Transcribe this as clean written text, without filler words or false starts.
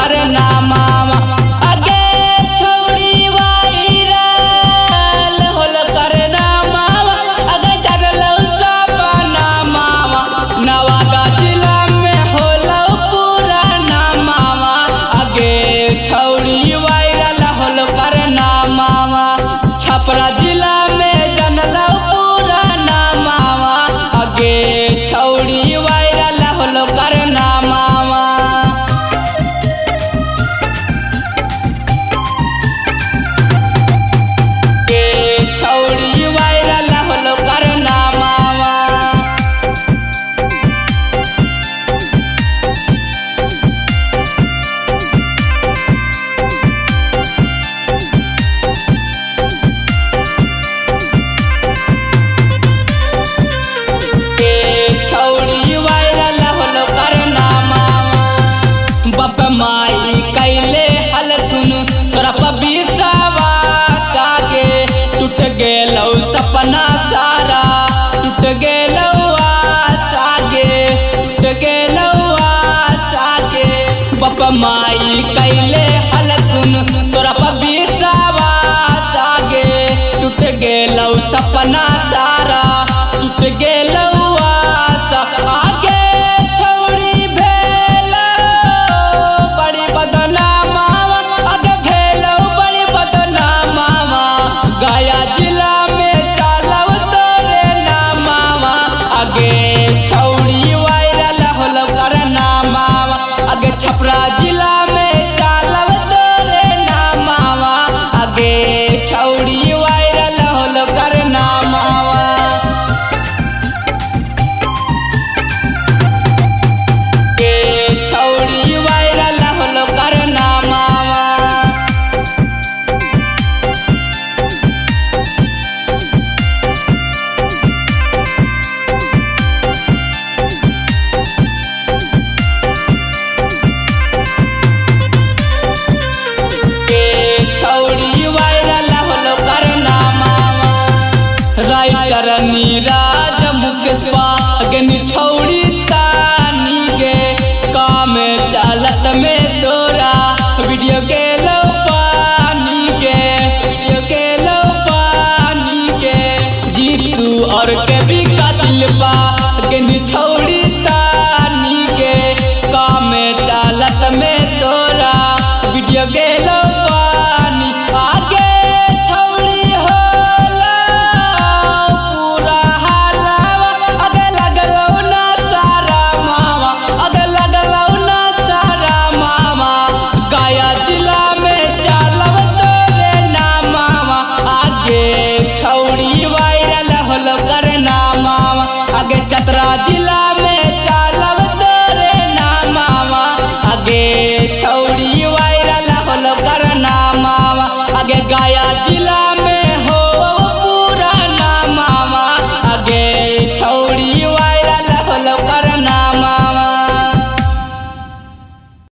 करना मामा आगे छौड़ी वायरल होल करना मामा आगे चढ़लो सपना मामा नवादा जिला में होलो पुराना मामा आगे छौड़ी वायरल होल करना मामा छपरा जिला में जनलो पुराना मामा आगे छौड़ी वायरल होल करना मामा के छौड़ी वायरल होल करना मामा के छौड़ी वायरल होल करना मामा बाप माई कैले हल सुन तोरा पबीसावा सागे टूट गेलौ सपना सारा टूट गेलौ सागे टूट गेलौ सागे बाप माई कैले हल सुन तोरा पबीसावा सागे टूट गेलौ सपना सारा टूट गेलौ आगे छौड़ी भेलौ बड़ी बदनामा आगे भेलौ बड़ी बदनामा गया जिला में चलौ तोरे नामा आगे छौड़ी वायरल होल करना मामा आगे छपरा जिला में चलौ तोरे नामा आगे छौड़ी वायरल होल करना मामा के छौड़ी वायरल होल करना मामा के छौड़ी वायरल होल करना मामा राइटर नीरज मुकेशवा अगनी छौड़ी तानी के काम चालत में तोरा वीडियो के लो पानी के वीडियो के लो पानी के जीतू और के भी कातिल पा अगनी छौड़ी तानी के काम चालत में तोरा वीडियो के लो पानी आगे छौड़ी होला पूरा हालावा आगे लगलो ना सारा मामा आगे लगलो ना सारा मामा गया जिला में चलव तोरे नामा आगे छौड़ी वायरल होल करना मामा आगे चतरा जिला में चलव तोरे नामा आगे छौड़ी वायरल होल करना मामा आगे गया जिला में